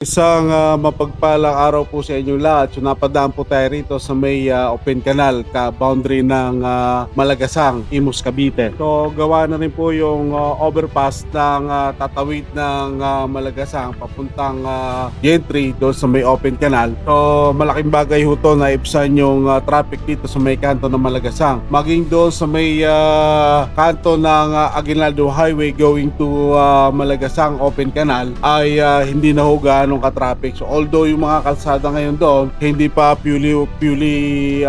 Isang mapagpalang araw po sa inyong lahat. So napadaan po tayo rito sa may open canal, boundary ng Malagasang, Imus, Cavite. So gawa na rin po yung overpass ng tatawid ng Malagasang papuntang Gentry doon sa may open canal. So malaking bagay ho to na ibsan yung traffic dito sa may kanto ng Malagasang. Maging doon sa may kanto ng Aguinaldo Highway going to Malagasang open canal ay hindi na ho ganong ka-traffic. So although yung mga kalsada ngayon doon hindi pa purely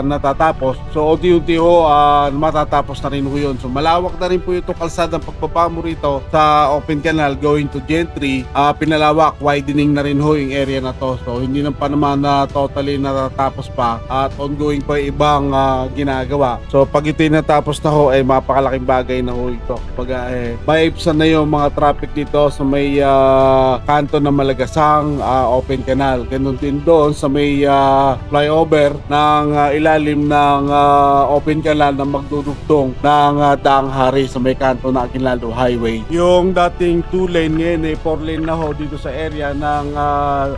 natatapos, so unti-unti ho matatapos na rin ho yun. So malawak na rin po itong kalsada ng pagpapamo rito sa open canal going to Gentry. Pinalawak, widening na rin ho yung area na to. So hindi na pa naman na totally natatapos pa at ongoing pa ibang ginagawa. So pag ito natapos na ho ay mapakalaking bagay na ho ito. Pag maibsan na yung mga traffic dito sa may kanto ng Malagasang open canal. Ganun din doon sa may flyover ng ilalim ng open canal na magdudugtong ng Daang Hari sa may kanto ng Aguinaldo Highway. Yung dating 2 lane ngayon ay 4 lane na ho dito sa area ng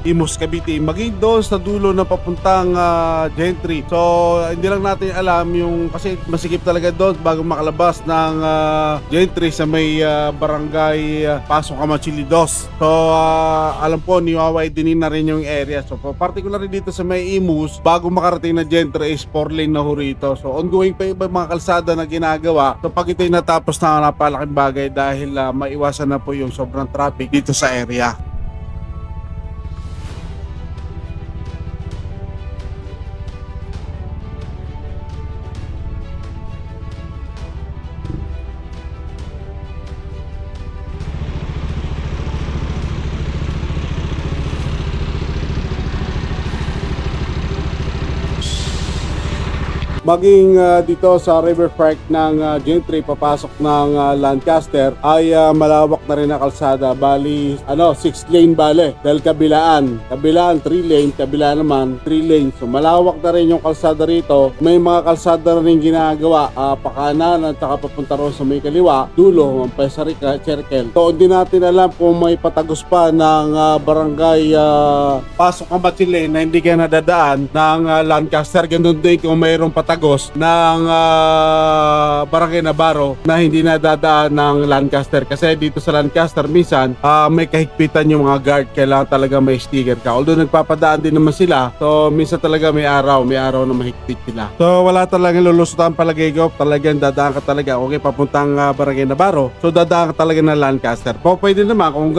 Imus, Cavite. Maging doon sa dulo na papuntang Gentry. So hindi lang natin alam yung kasi masikip talaga doon bago makalabas ng Gentry sa may barangay Pasong Kamachili 2. So alam po niwawidenin na rin yung area. So particularly dito sa may Imus, bago makarating na Gentry is 4 lane na ho rito. So ongoing pa iba mga kalsada na ginagawa. So pag ito'y natapos na, napalaking bagay dahil maiwasan na po yung sobrang traffic dito sa area. Maging dito sa river park ng Gentry papasok ng Lancaster ay malawak na rin na kalsada. Bali 6 lane bale dahil kabilaan 3 lane, kabila naman 3 lane. So malawak na rin yung kalsada rito. May mga kalsada na rin ginagawa pakanan at saka papunta ron sa may kaliwa dulo ng Pesarica Circle. So hindi natin alam kung may patagos pa ng barangay Pasok Kamachili na hindi ka nadadaan ng Lancaster. Ganun din kung mayroong patagos ng Barangay Navarro na hindi nadadaan ng Lancaster. Kasi dito sa Lancaster minsan may kahigpitan yung mga guard. Kailangan talaga may sticker ka. Although nagpapadaan din naman sila, so minsan talaga may araw na mahigpit sila. So wala talagang lulusutan palagay ko. Talagang dadaan ka talaga. Okay, papuntang Barangay Navarro. So dadaan ka talaga ng Lancaster. Pwede naman kung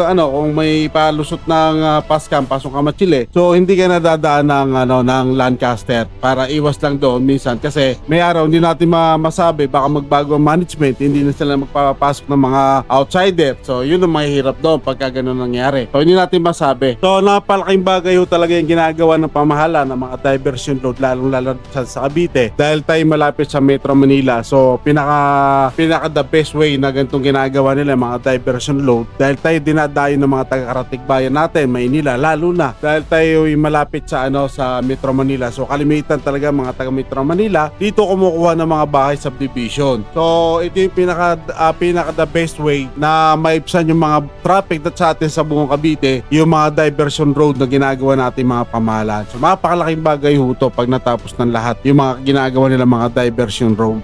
may palusot ng Pascam, Pasong Kamachili. So hindi ka nadadaan ng Lancaster para iwas lang doon minsan. Kasi may araw hindi natin masabi, baka magbago ang management, hindi na sila magpapasok ng mga outsider. So yun ang mahihirap doon pagka ganun nangyari. So hindi natin masabi. So napalaking bagay ho talaga yung ginagawa ng pamahalaan ng mga diversion road, lalong-lalo sa Cavite. Dahil tayo malapit sa Metro Manila. So pinaka the best way na ganitong ginagawa nila mga diversion road. Dahil tayo dinadayo ng mga taga-Karatig Bayan natin, Maynila, lalo na dahil tayo malapit sa sa Metro Manila. So kalimitan talaga mga taga Metro Manila dito kumukuha ng mga bahay subdivision. So ito yung pinaka the best way na maibsan yung mga traffic sa atin sa buong Cavite, yung mga diversion road na ginagawa natin mga pamahalaan. So mapakalaking bagay ho to pag natapos ng lahat yung mga ginagawa nila mga diversion road.